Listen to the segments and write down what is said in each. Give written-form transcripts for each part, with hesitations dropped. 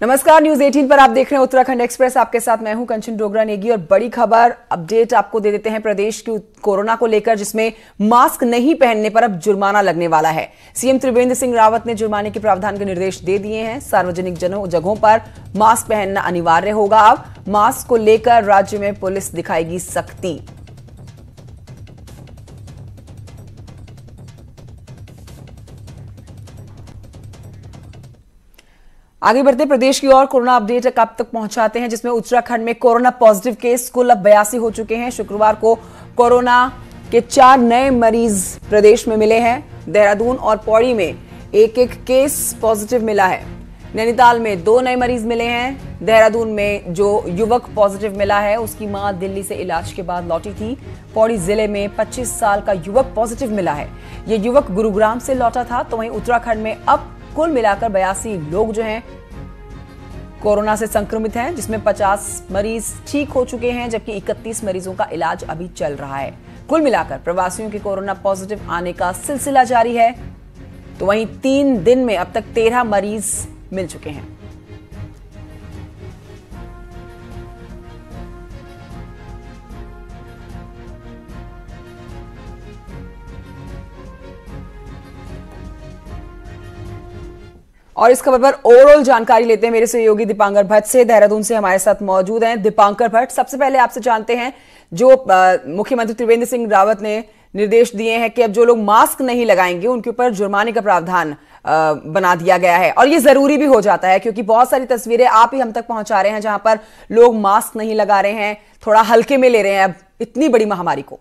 नमस्कार, न्यूज 18 पर आप देख रहे हैं उत्तराखंड एक्सप्रेस। आपके साथ मैं हूं कंचन डोगरा नेगी और बड़ी खबर अपडेट आपको दे देते हैं प्रदेश की कोरोना को लेकर, जिसमें मास्क नहीं पहनने पर अब जुर्माना लगने वाला है। सीएम त्रिवेंद्र सिंह रावत ने जुर्माने के प्रावधान के निर्देश दे दिए हैं। सार्वजनिक जगहों पर मास्क पहनना अनिवार्य होगा। अब मास्क को लेकर राज्य में पुलिस दिखाएगी सख्ती। आगे बढ़ते प्रदेश की ओर कोरोना अपडेट आप तक पहुंचाते हैं, जिसमें उत्तराखंड में कोरोना पॉजिटिव केस कुल अब 82 हो चुके हैं। शुक्रवार को कोरोना के 4 नए मरीज प्रदेश में मिले हैं। देहरादून और पौड़ी में एक केस पॉजिटिव मिला है। नैनीताल में 2 नए मरीज मिले हैं। देहरादून में जो युवक पॉजिटिव मिला है उसकी मां दिल्ली से इलाज के बाद लौटी थी। पौड़ी जिले में 25 साल का युवक पॉजिटिव मिला है। यह युवक गुरुग्राम से लौटा था। तो वहीं उत्तराखंड में अब कुल मिलाकर 82 लोग जो हैं कोरोना से संक्रमित हैं, जिसमें 50 मरीज ठीक हो चुके हैं, जबकि 31 मरीजों का इलाज अभी चल रहा है। कुल मिलाकर प्रवासियों के कोरोना पॉजिटिव आने का सिलसिला जारी है। तो वहीं 3 दिन में अब तक 13 मरीज मिल चुके हैं। और इस खबर पर ओवरऑल जानकारी लेते हैं मेरे सहयोगी दीपांकर भट्ट से। देहरादून से हमारे साथ मौजूद हैं दीपांकर भट्ट। सबसे पहले आपसे जानते हैं, जो मुख्यमंत्री त्रिवेंद्र सिंह रावत ने निर्देश दिए हैं कि अब जो लोग मास्क नहीं लगाएंगे उनके ऊपर जुर्माने का प्रावधान बना दिया गया है, और ये जरूरी भी हो जाता है क्योंकि बहुत सारी तस्वीरें आप ही हम तक पहुंचा रहे हैं जहां पर लोग मास्क नहीं लगा रहे हैं, थोड़ा हल्के में ले रहे हैं अब इतनी बड़ी महामारी को।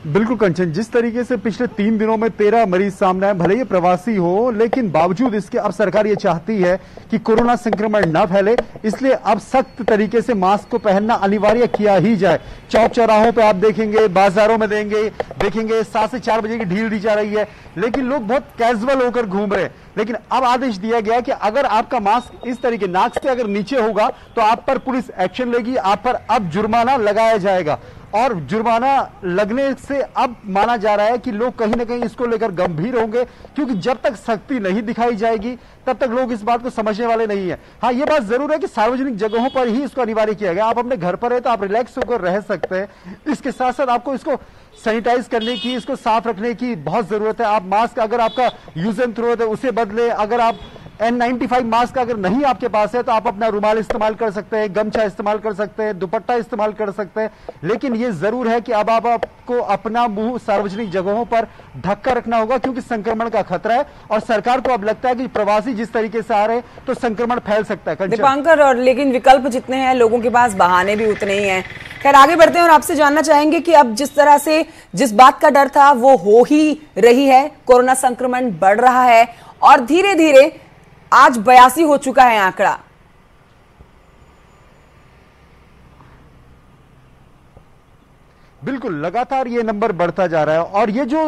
बिल्कुल कंचन, जिस तरीके से पिछले 3 दिनों में 13 मरीज सामने आए, भले ये प्रवासी हो, लेकिन बावजूद इसके अब सरकार ये चाहती है कि कोरोना संक्रमण न फैले, इसलिए अब सख्त तरीके से मास्क को पहनना अनिवार्य किया ही जाए। चौक चौराहों पे आप देखेंगे, बाजारों में देखेंगे 7 से 4 बजे की ढील दी जा रही है, लेकिन लोग बहुत कैजुअल होकर घूम रहे हैं। लेकिन अब आदेश दिया गया कि अगर आपका मास्क इस तरीके नाक से अगर नीचे होगा तो आप पर पुलिस एक्शन लेगी, आप पर अब जुर्माना लगाया जाएगा। और जुर्माना लगने से अब माना जा रहा है कि लोग कहीं ना कहीं इसको लेकर गंभीर होंगे, क्योंकि जब तक सख्ती नहीं दिखाई जाएगी तब तक लोग इस बात को समझने वाले नहीं है। हाँ, ये बात जरूर है कि सार्वजनिक जगहों पर ही इसको अनिवार्य किया गया। आप अपने घर पर है तो आप रिलैक्स होकर रह सकते हैं। इसके साथ साथ आपको इसको सैनिटाइज करने की, इसको साफ रखने की बहुत जरूरत है। आप मास्क अगर आपका यूज एंड थ्रो है उसे बदले। अगर आप N95 मास्क अगर नहीं आपके पास है तो आप अपना रुमाल इस्तेमाल कर सकते हैं, गमछा इस्तेमाल कर सकते हैं, दुपट्टा इस्तेमाल कर सकते हैं। लेकिन ये जरूर है कि अब आपको अपना मुंह सार्वजनिक जगहों पर ढक कर रखना होगा, क्योंकि संक्रमण का खतरा है और सरकार को अब लगता है कि प्रवासी जिस तरीके से आ रहे हैं तो संक्रमण फैल सकता है। दीपांकर, और लेकिन विकल्प जितने हैं लोगों के पास, बहाने भी उतने ही हैं। खैर, आगे बढ़ते हैं और आपसे जानना चाहेंगे कि अब जिस तरह से जिस बात का डर था वो हो ही रही है। कोरोना संक्रमण बढ़ रहा है और धीरे धीरे आज 82 हो चुका है आंकड़ा। बिल्कुल, लगातार ये नंबर बढ़ता जा रहा है। और ये जो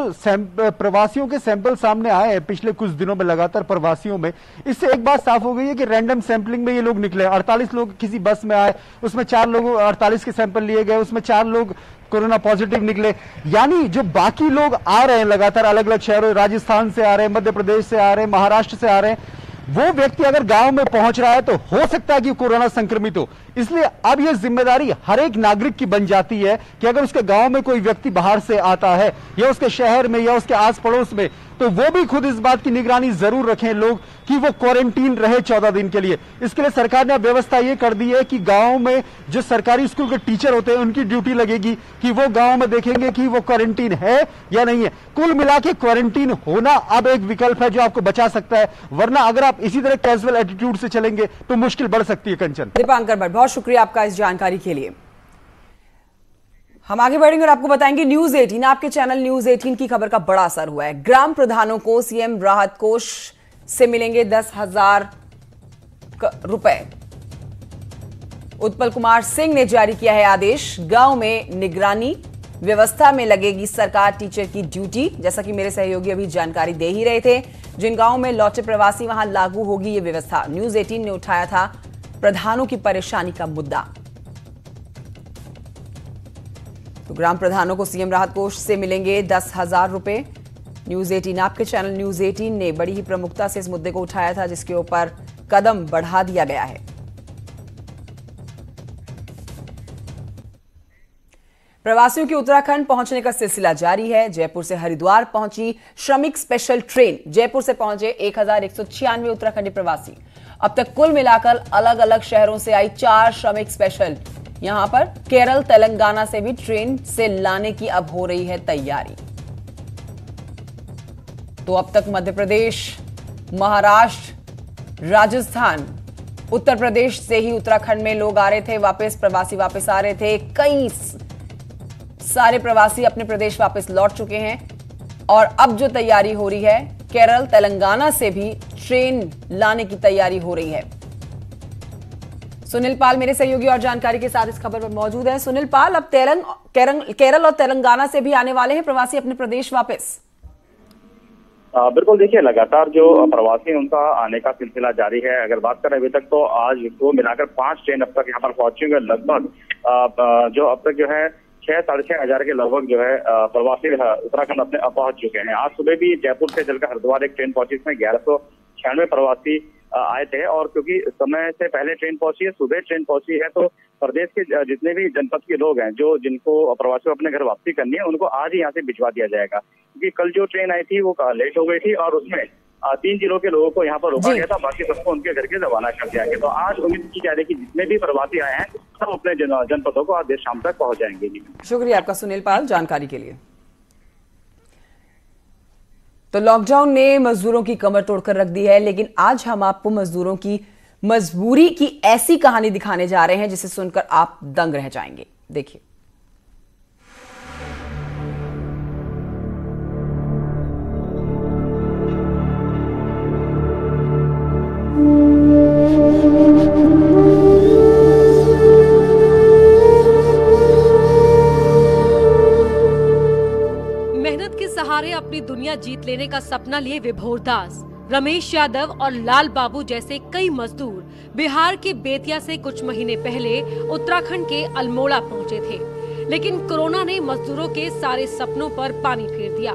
प्रवासियों के सैंपल सामने आए हैं पिछले कुछ दिनों में लगातार प्रवासियों में, इससे एक बात साफ हो गई है कि रैंडम सैंपलिंग में ये लोग निकले। 48 लोग किसी बस में आए, उसमें 4 लोग 48 के सैंपल लिए गए, उसमें 4 लोग कोरोना पॉजिटिव निकले। यानी जो बाकी लोग आ रहे हैं लगातार अलग अलग शहरों, राजस्थान से आ रहे हैं, मध्य प्रदेश से आ रहे हैं, महाराष्ट्र से आ रहे हैं, वो व्यक्ति अगर गांव में पहुंच रहा है तो हो सकता है कि कोरोना संक्रमित हो। इसलिए अब यह जिम्मेदारी हर एक नागरिक की बन जाती है कि अगर उसके गांव में कोई व्यक्ति बाहर से आता है या उसके शहर में या उसके आस पड़ोस में, तो वो भी खुद इस बात की निगरानी जरूर रखें लोग कि वो क्वारंटीन रहे 14 दिन के लिए। इसके लिए सरकार ने व्यवस्था ये कर दी है कि गांव में जो सरकारी स्कूल के टीचर होते हैं उनकी ड्यूटी लगेगी कि वो गांव में देखेंगे कि वो क्वारंटीन है या नहीं है। कुल मिला के क्वारंटीन होना अब एक विकल्प है जो आपको बचा सकता है, वरना अगर आप इसी तरह कैजुअल एटीट्यूड से चलेंगे तो मुश्किल बढ़ सकती है। कंचन, दीपांकर भट्ट, बहुत शुक्रिया आपका इस जानकारी के लिए। हम आगे बढ़ेंगे और आपको बताएंगे न्यूज 18, आपके चैनल न्यूज 18 की खबर का बड़ा असर हुआ है। ग्राम प्रधानों को सीएम राहत कोष से मिलेंगे 10,000 रुपए। उत्पल कुमार सिंह ने जारी किया है आदेश। गांव में निगरानी व्यवस्था में लगेगी सरकार टीचर की ड्यूटी। जैसा कि मेरे सहयोगी अभी जानकारी दे ही रहे थे, जिन गांव में लौटे प्रवासी वहां लागू होगी ये व्यवस्था। न्यूज 18 ने उठाया था प्रधानों की परेशानी का मुद्दा। तो ग्राम प्रधानों को सीएम राहत कोष से मिलेंगे 10,000 रुपए। न्यूज 18 आपके चैनल न्यूज 18 ने बड़ी ही प्रमुखता से इस मुद्दे को उठाया था, जिसके ऊपर कदम बढ़ा दिया गया है। प्रवासियों के उत्तराखंड पहुंचने का सिलसिला जारी है। जयपुर से हरिद्वार पहुंची श्रमिक स्पेशल ट्रेन। जयपुर से पहुंचे 1196 उत्तराखंडी प्रवासी। अब तक कुल मिलाकर अलग अलग शहरों से आई 4 श्रमिक स्पेशल। यहां पर केरल तेलंगाना से भी ट्रेन से लाने की अब हो रही है तैयारी। तो अब तक मध्य प्रदेश, महाराष्ट्र, राजस्थान, उत्तर प्रदेश से ही उत्तराखंड में लोग आ रहे थे वापस, प्रवासी वापस आ रहे थे। कई सारे प्रवासी अपने प्रदेश वापस लौट चुके हैं और अब जो तैयारी हो रही है, केरल तेलंगाना से भी ट्रेन लाने की तैयारी हो रही है। सुनील पाल मेरे सहयोगी और जानकारी के साथ इस खबर पर मौजूद है। सुनील पाल, अब केरल और तेलंगाना से भी आने वाले हैं प्रवासी अपने प्रदेश वापस। बिल्कुल, देखिए लगातार जो प्रवासी उनका आने का सिलसिला जारी है। अगर बात करें अभी तक तो आज को मिलाकर 5 ट्रेन अब तक यहाँ पर पहुंची हुई है। लगभग जो अब तक जो है 6-6.5 हजार के लगभग जो है प्रवासी उत्तराखंड अपने पहुंच चुके हैं। आज सुबह भी जयपुर से चलकर हरिद्वार एक ट्रेन पहुंची, इसमें 1196 प्रवासी आए थे। और क्योंकि समय से पहले ट्रेन पहुंची है, सुबह ट्रेन पहुंची है, तो प्रदेश के जितने भी जनपद के लोग हैं जिनको प्रवासियों अपने घर वापसी करनी है, उनको आज ही यहाँ से भिजवा दिया जाएगा। क्योंकि कल जो ट्रेन आई थी वो लेट हो गई थी और उसमें 3 जिलों के लोगों को यहाँ पर रोका गया था, बाकी सबको उनके घर के रवाना कर दिया गया। तो आज उम्मीद की जा रही है कि जितने भी प्रवासी आए हैं सब अपने जनपदों को आज देर शाम तक पहुंच जाएंगे। शुक्रिया आपका सुनील पाल जानकारी के लिए। तो लॉकडाउन ने मजदूरों की कमर तोड़कर रख दी है, लेकिन आज हम आपको मजदूरों की मजबूरी की ऐसी कहानी दिखाने जा रहे हैं जिसे सुनकर आप दंग रह जाएंगे। देखिए। मेहनत के सहारे अपनी दुनिया जीत लेने का सपना लिए विभोर दास, रमेश यादव और लाल बाबू जैसे कई मजदूर बिहार के बेतिया से कुछ महीने पहले उत्तराखंड के अल्मोड़ा पहुंचे थे, लेकिन कोरोना ने मजदूरों के सारे सपनों पर पानी फेर दिया।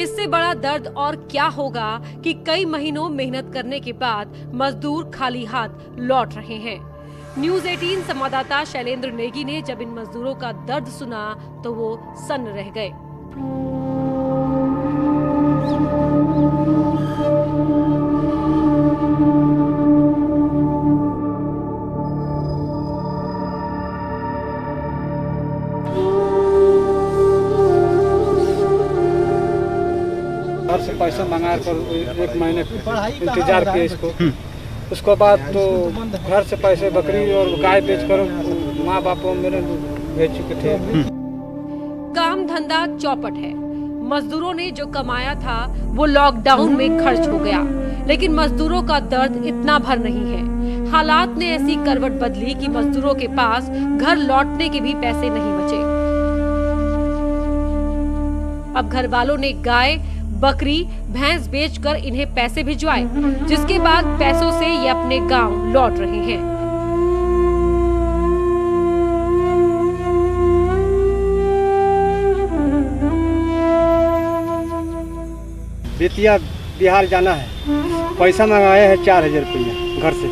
इससे बड़ा दर्द और क्या होगा कि कई महीनों मेहनत करने के बाद मजदूर खाली हाथ लौट रहे हैं। न्यूज 18 संवाददाता शैलेंद्र नेगी ने जब इन मजदूरों का दर्द सुना तो वो सन्न रह गए। घर से पैसा मंगा कर 1 महीने इंतजार किया इसको। उसके बाद तो घर से पैसे बकरी और गाय बेचकर माँ बाप मेरे भेज चुके थे। काम धंधा चौपट है। मजदूरों ने जो कमाया था वो लॉकडाउन में खर्च हो गया, लेकिन मजदूरों का दर्द इतना भर नहीं है। हालात ने ऐसी करवट बदली कि मजदूरों के पास घर लौटने के भी पैसे नहीं बचे। अब घर वालों ने गाय, बकरी, भैंस बेचकर इन्हें पैसे भिजवाए, जिसके बाद पैसों से ये अपने गांव लौट रहे हैं। बेतिया बिहार जाना है, पैसा मंगाया है 4000 रुपया घर से।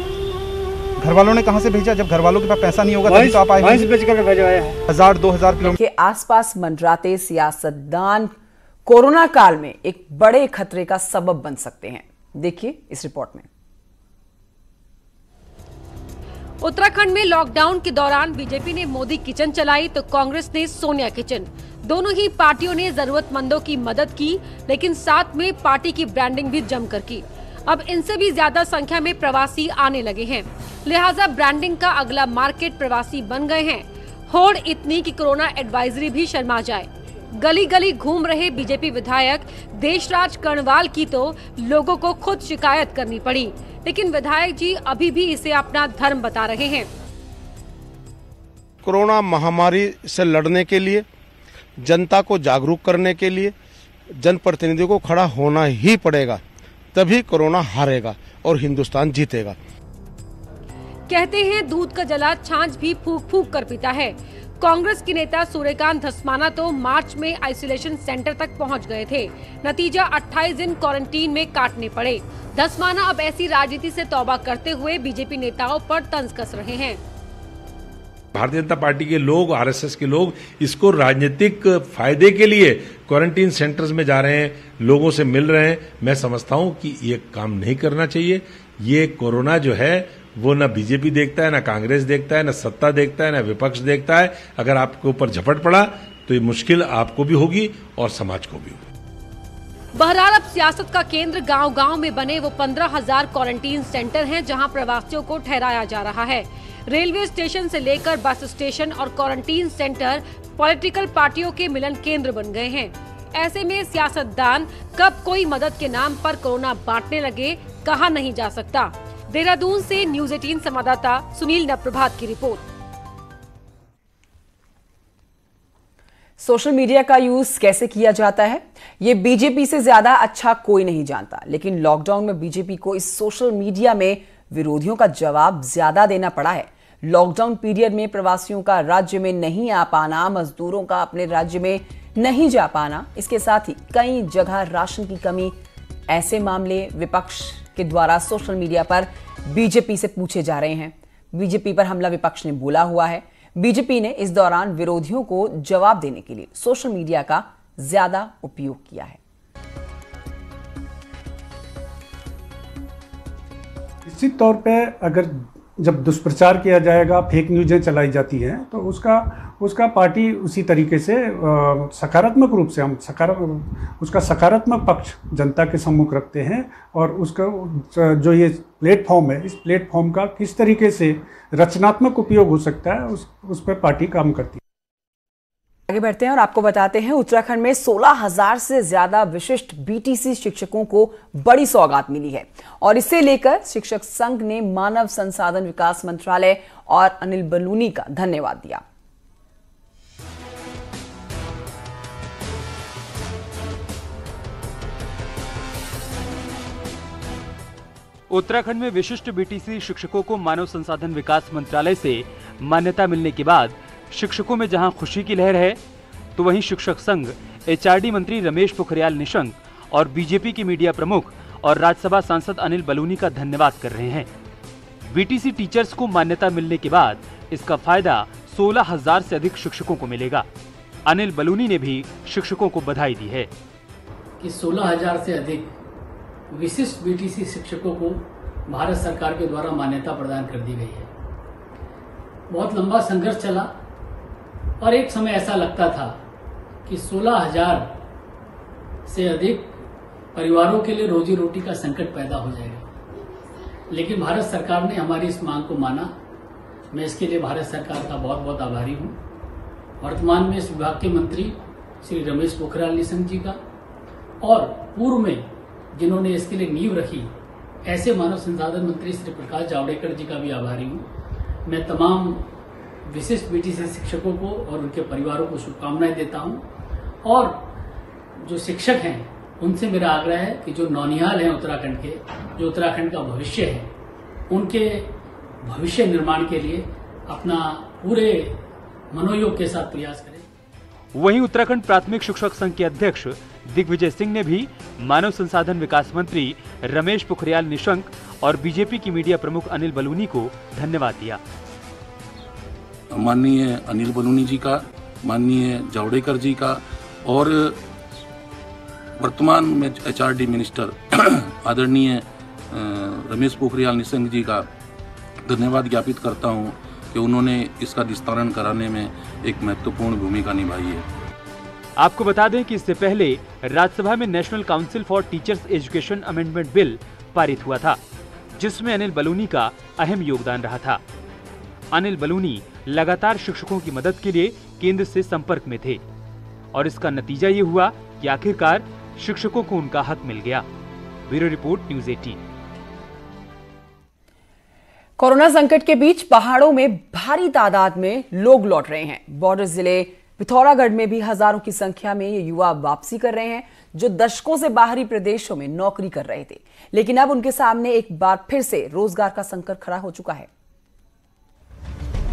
घर वालों ने कहां से भेजा? जब घर वालों के पास पैसा नहीं होगा तभी तो आप आए। भैंस बेचकर भेजवाया है। 1000-2000 किलोमीटर के आसपास मंडराते सियासतदान कोरोना काल में एक बड़े खतरे का सबब बन सकते हैं। देखिए इस रिपोर्ट में। उत्तराखंड में लॉकडाउन के दौरान बीजेपी ने मोदी किचन चलाई तो कांग्रेस ने सोनिया किचन। दोनों ही पार्टियों ने जरूरतमंदों की मदद की, लेकिन साथ में पार्टी की ब्रांडिंग भी जमकर की। अब इनसे भी ज्यादा संख्या में प्रवासी आने लगे हैं, लिहाजा ब्रांडिंग का अगला मार्केट प्रवासी बन गए हैं। होड़ इतनी कि कोरोना एडवाइजरी भी शर्मा जाए। गली गली घूम रहे बीजेपी विधायक देशराज कर्णवाल की तो लोगों को खुद शिकायत करनी पड़ी, लेकिन विधायक जी अभी भी इसे अपना धर्म बता रहे हैं। कोरोना महामारी से लड़ने के लिए, जनता को जागरूक करने के लिए जनप्रतिनिधियों को खड़ा होना ही पड़ेगा, तभी कोरोना हारेगा और हिंदुस्तान जीतेगा। कहते हैं दूध का जला छाछ भी फूंक फूंक कर पीता है। कांग्रेस के नेता सूर्यकांत धस्माना तो मार्च में आइसोलेशन सेंटर तक पहुंच गए थे। नतीजा 28 दिन क्वारंटीन में काटने पड़े। धस्माना अब ऐसी राजनीति से तौबा करते हुए बीजेपी नेताओं पर तंज कस रहे हैं। भारतीय जनता पार्टी के लोग, आरएसएस के लोग इसको राजनीतिक फायदे के लिए क्वारंटीन सेंटर्स में जा रहे हैं, लोगों से मिल रहे हैं। मैं समझता हूं कि ये काम नहीं करना चाहिए। ये कोरोना जो है वो ना बीजेपी देखता है, ना कांग्रेस देखता है, ना सत्ता देखता है, ना विपक्ष देखता है। अगर आपके ऊपर झपट पड़ा तो ये मुश्किल आपको भी होगी और समाज को भी होगी। बहरहाल अब सियासत का केंद्र गांव-गांव में बने वो 15,000 क्वारंटीन सेंटर हैं, जहां प्रवासियों को ठहराया जा रहा है। रेलवे स्टेशन से लेकर बस स्टेशन और क्वारंटीन सेंटर पॉलिटिकल पार्टियों के मिलन केंद्र बन गए हैं। ऐसे में सियासतदान कब कोई मदद के नाम पर कोरोना बांटने लगे, कहा नहीं जा सकता। देहरादून से न्यूज़ 18 संवाददाता सुनील नप्रभात की रिपोर्ट। सोशल मीडिया का यूज कैसे किया जाता है, ये बीजेपी से ज्यादा अच्छा कोई नहीं जानता, लेकिन लॉकडाउन में बीजेपी को इस सोशल मीडिया में विरोधियों का जवाब ज्यादा देना पड़ा है। लॉकडाउन पीरियड में प्रवासियों का राज्य में नहीं आ पाना, मजदूरों का अपने राज्य में नहीं जा पाना, इसके साथ ही कई जगह राशन की कमी, ऐसे मामले विपक्ष के द्वारा सोशल मीडिया पर बीजेपी से पूछे जा रहे हैं। बीजेपी पर हमला विपक्ष ने बोला हुआ है। बीजेपी ने इस दौरान विरोधियों को जवाब देने के लिए सोशल मीडिया का ज्यादा उपयोग किया है। निश्चित तौर पे अगर जब दुष्प्रचार किया जाएगा, फेक न्यूज़ें चलाई जाती हैं, तो उसका पार्टी उसी तरीके से सकारात्मक रूप से हम उसका सकारात्मक पक्ष जनता के सम्मुख रखते हैं। और उसका जो ये प्लेटफॉर्म है, इस प्लेटफॉर्म का किस तरीके से रचनात्मक उपयोग हो सकता है, उस पर पार्टी काम करती है। आगे बढ़ते हैं और आपको बताते हैं, उत्तराखंड में 16,000 से ज्यादा विशिष्ट बीटीसी शिक्षकों को बड़ी सौगात मिली है और इसे लेकर शिक्षक संघ ने मानव संसाधन विकास मंत्रालय और अनिल बलूनी का धन्यवाद दिया। उत्तराखंड में विशिष्ट बीटीसी शिक्षकों को मानव संसाधन विकास मंत्रालय से मान्यता मिलने के बाद शिक्षकों में जहां खुशी की लहर है, तो वहीं शिक्षक संघ, एचआरडी मंत्री रमेश पोखरियाल निशंक और बीजेपी की मीडिया प्रमुख और राज्यसभा सांसद अनिल बलूनी का धन्यवाद कर रहे हैं। बीटीसी टीचर्स को मान्यता मिलने के बाद इसका फायदा 16,000 से अधिक शिक्षकों को मिलेगा। अनिल बलूनी ने भी शिक्षकों को बधाई दी है कि 16,000 से अधिक विशिष्ट बीटीसी शिक्षकों को भारत सरकार के द्वारा मान्यता प्रदान कर दी गई है। बहुत लंबा संघर्ष चला और एक समय ऐसा लगता था कि 16,000 से अधिक परिवारों के लिए रोजी रोटी का संकट पैदा हो जाएगा, लेकिन भारत सरकार ने हमारी इस मांग को माना। मैं इसके लिए भारत सरकार का बहुत बहुत आभारी हूँ। वर्तमान में इस विभाग के मंत्री श्री रमेश पोखरियाल निशंक जी का और पूर्व में जिन्होंने इसके लिए नींव रखी, ऐसे मानव संसाधन मंत्री श्री प्रकाश जावड़ेकर जी का भी आभारी हूँ। मैं तमाम विशिष्ट बीटीसी शिक्षकों को और उनके परिवारों को शुभकामनाएं देता हूं। और जो शिक्षक हैं उनसे मेरा आग्रह है कि जो नौनिहाल हैं उत्तराखंड के, जो उत्तराखंड का भविष्य है, उनके भविष्य निर्माण के लिए अपना पूरे मनोयोग के साथ प्रयास करें। वहीं उत्तराखंड प्राथमिक शिक्षक संघ के अध्यक्ष दिग्विजय सिंह ने भी मानव संसाधन विकास मंत्री रमेश पोखरियाल निशंक और बीजेपी की मीडिया प्रमुख अनिल बलूनी को धन्यवाद दिया। माननीय अनिल बलूनी जी का, माननीय जावड़ेकर जी का और वर्तमान में एचआरडी मिनिस्टर आदरणीय रमेश पोखरियाल निशंक जी का धन्यवाद ज्ञापित करता हूं कि उन्होंने इसका विस्तारण कराने में एक महत्वपूर्ण भूमिका निभाई है। आपको बता दें कि इससे पहले राज्यसभा में national council for teachers education amendment bill पारित हुआ था, जिसमें अनिल बलूनी का अहम योगदान रहा था। अनिल बलूनी लगातार शिक्षकों की मदद के लिए केंद्र से संपर्क में थे और इसका नतीजा ये हुआ कि आखिरकार शिक्षकों को उनका हक मिल गया। Bureau report, news 18। कोरोना संकट के बीच पहाड़ों में भारी तादाद में लोग लौट रहे हैं। बॉर्डर जिले पिथौरागढ़ में भी हजारों की संख्या में ये युवा वापसी कर रहे हैं, जो दशकों से बाहरी प्रदेशों में नौकरी कर रहे थे, लेकिन अब उनके सामने एक बार फिर से रोजगार का संकट खड़ा हो चुका है।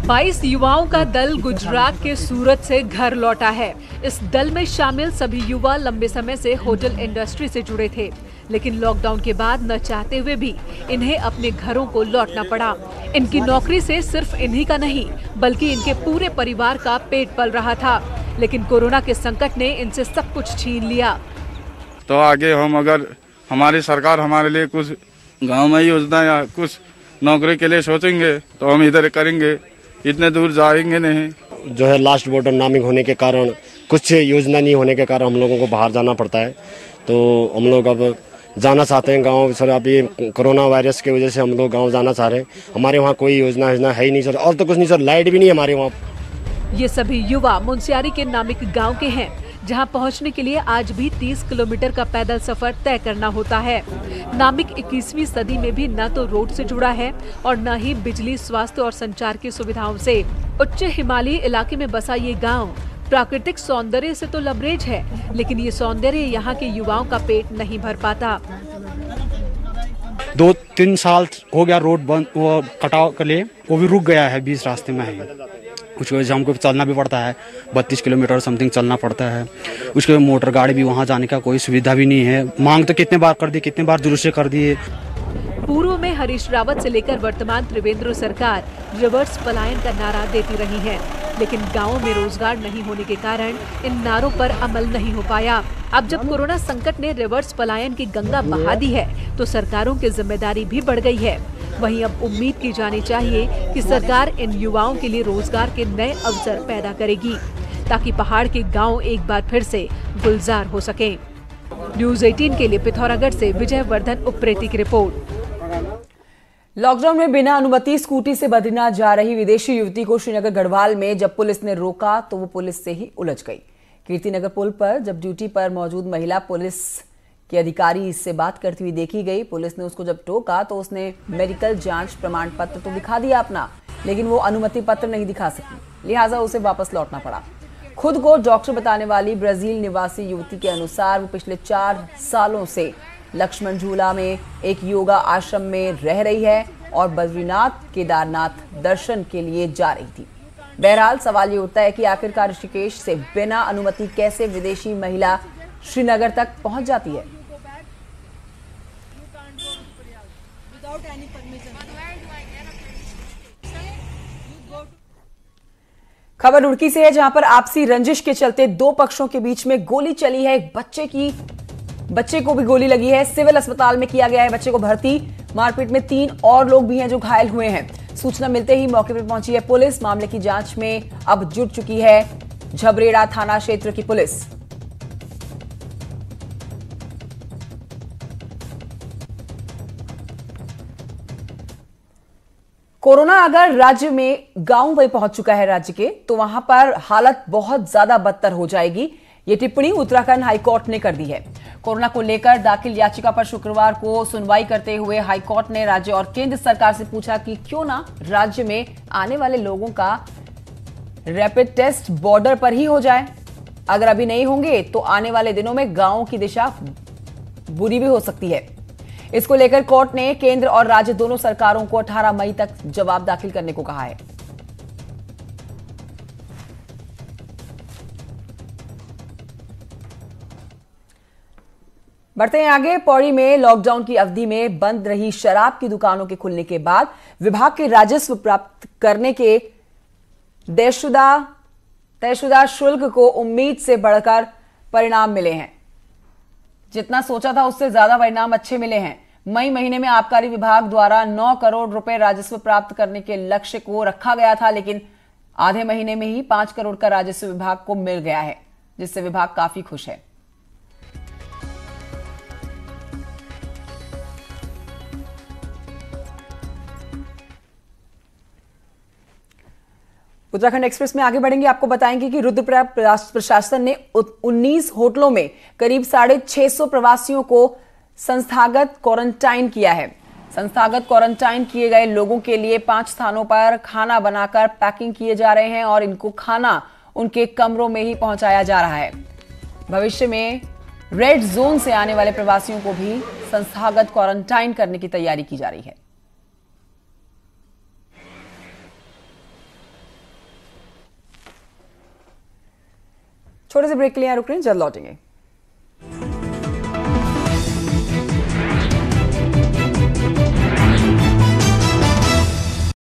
22 युवाओं का दल गुजरात के सूरत से घर लौटा है। इस दल में शामिल सभी युवा लंबे समय से होटल इंडस्ट्री से जुड़े थे, लेकिन लॉकडाउन के बाद न चाहते हुए भी इन्हें अपने घरों को लौटना पड़ा। इनकी नौकरी से सिर्फ इन्हीं का नहीं बल्कि इनके पूरे परिवार का पेट पल रहा था, लेकिन कोरोना के संकट ने इनसे सब कुछ छीन लिया। तो आगे हम अगर हमारी सरकार हमारे लिए कुछ गाँव में योजना या कुछ नौकरी के लिए सोचेंगे तो हम इधर करेंगे, इतने दूर जाएंगे नहीं। जो है लास्ट बॉर्डर नामिंग होने के कारण, कुछ योजना नहीं होने के कारण हम लोगों को बाहर जाना पड़ता है। तो हम लोग अब जाना चाहते हैं गांव। सर अभी कोरोना वायरस की वजह से हम लोग गांव जाना चाह रहे हैं। हमारे वहाँ कोई योजना है ही नहीं सर, और तो कुछ नहीं सर, लाइट भी नहीं हमारे वहाँ। ये सभी युवा मुंशियारी के नामिक गांव के हैं, जहां पहुंचने के लिए आज भी 30 किलोमीटर का पैदल सफर तय करना होता है। नामिक 21वीं सदी में भी न तो रोड से जुड़ा है और न ही बिजली, स्वास्थ्य और संचार की सुविधाओं से। उच्च हिमालयी इलाके में बसा ये गांव प्राकृतिक सौंदर्य से तो लबरेज है, लेकिन ये सौंदर्य यहाँ के युवाओं का पेट नहीं भर पाता। 2-3 साल हो गया रोड बंद, वो कटाव के लिए वो भी रुक गया है, बीच रास्ते में है। उसकी वजह से हमको चलना भी पड़ता है, 32 किलोमीटर समथिंग चलना पड़ता है। उसके बाद मोटर गाड़ी भी वहाँ जाने का कोई सुविधा भी नहीं है। मांग तो कितने बार कर दी, कितने बार जुलूसे कर दिए। पूर्व में हरीश रावत से लेकर वर्तमान त्रिवेंद्र सरकार रिवर्स पलायन का नारा देती रही है, लेकिन गांवों में रोजगार नहीं होने के कारण इन नारों पर अमल नहीं हो पाया। अब जब कोरोना संकट ने रिवर्स पलायन की गंगा बहा दी है, तो सरकारों की जिम्मेदारी भी बढ़ गई है। वहीं अब उम्मीद की जानी चाहिए कि सरकार इन युवाओं के लिए रोजगार के नए अवसर पैदा करेगी, ताकि पहाड़ के गांव एक बार फिर से गुलजार हो सकें। न्यूज़ 18 के लिए पिथौरागढ़ से विजय वर्धन उप्रेती की रिपोर्ट। लॉकडाउन में बिना अनुमति स्कूटी से बद्रीनाथ जा रही विदेशी युवती को श्रीनगर गढ़वाल में जब पुलिस ने रोका तो वो पुलिस से ही उलझ गई। कीर्तिनगर पुल पर जब ड्यूटी पर मौजूद महिला पुलिस के अधिकारी इससे बात करती हुई देखी गई। पुलिस ने उसको जब टोका तो उसने मेडिकल जांच प्रमाण पत्र तो दिखा दिया अपना, लेकिन वो अनुमति पत्र नहीं दिखा सकी, लिहाजा उसे वापस लौटना पड़ा। खुद को डॉक्टर बताने वाली ब्राजील निवासी युवती के अनुसार वो पिछले 4 सालों से लक्ष्मण झूला में एक योगा आश्रम में रह रही है और बद्रीनाथ केदारनाथ दर्शन के लिए जा रही थी। बहरहाल सवाल ये उठता है कि आखिरकार ऋषिकेश से बिना अनुमति कैसे विदेशी महिला श्रीनगर तक पहुंच जाती है। खबर रुड़की से है, जहां पर आपसी रंजिश के चलते 2 पक्षों के बीच में गोली चली है। एक बच्चे को भी गोली लगी है। सिविल अस्पताल में किया गया है बच्चे को भर्ती। मारपीट में 3 और लोग भी हैं जो घायल हुए हैं। सूचना मिलते ही मौके पर पहुंची है पुलिस। मामले की जांच में अब जुट चुकी है झबरेड़ा थाना क्षेत्र की पुलिस। कोरोना अगर राज्य में गांव में पहुंच चुका है राज्य के, तो वहां पर हालत बहुत ज्यादा बदतर हो जाएगी। ये टिप्पणी उत्तराखंड हाईकोर्ट ने कर दी है। कोरोना को लेकर दाखिल याचिका पर शुक्रवार को सुनवाई करते हुए हाईकोर्ट ने राज्य और केंद्र सरकार से पूछा कि क्यों ना राज्य में आने वाले लोगों का रैपिड टेस्ट बॉर्डर पर ही हो जाए। अगर अभी नहीं होंगे तो आने वाले दिनों में गांवों की दिशा बुरी भी हो सकती है। इसको लेकर कोर्ट ने केंद्र और राज्य दोनों सरकारों को 18 मई तक जवाब दाखिल करने को कहा है। बढ़ते हैं आगे। पौड़ी में लॉकडाउन की अवधि में बंद रही शराब की दुकानों के खुलने के बाद विभाग के राजस्व प्राप्त करने के तयशुदा शुल्क को उम्मीद से बढ़कर परिणाम मिले हैं। जितना सोचा था उससे ज्यादा परिणाम अच्छे मिले हैं। मई महीने में आबकारी विभाग द्वारा 9 करोड़ रुपए राजस्व प्राप्त करने के लक्ष्य को रखा गया था, लेकिन आधे महीने में ही 5 करोड़ का राजस्व विभाग को मिल गया है, जिससे विभाग काफी खुश है। उत्तराखंड एक्सप्रेस में आगे बढ़ेंगे। आपको बताएंगे कि रुद्रप्रयाग प्रशासन ने 19 होटलों में करीब 650 प्रवासियों को संस्थागत क्वारंटाइन किया है। संस्थागत क्वारंटाइन किए गए लोगों के लिए 5 स्थानों पर खाना बनाकर पैकिंग किए जा रहे हैं और इनको खाना उनके कमरों में ही पहुंचाया जा रहा है। भविष्य में रेड जोन से आने वाले प्रवासियों को भी संस्थागत क्वारंटाइन करने की तैयारी की जा रही है। छोटे से ब्रेक के लिए रुक रहे हैं, जल्द लौटेंगे।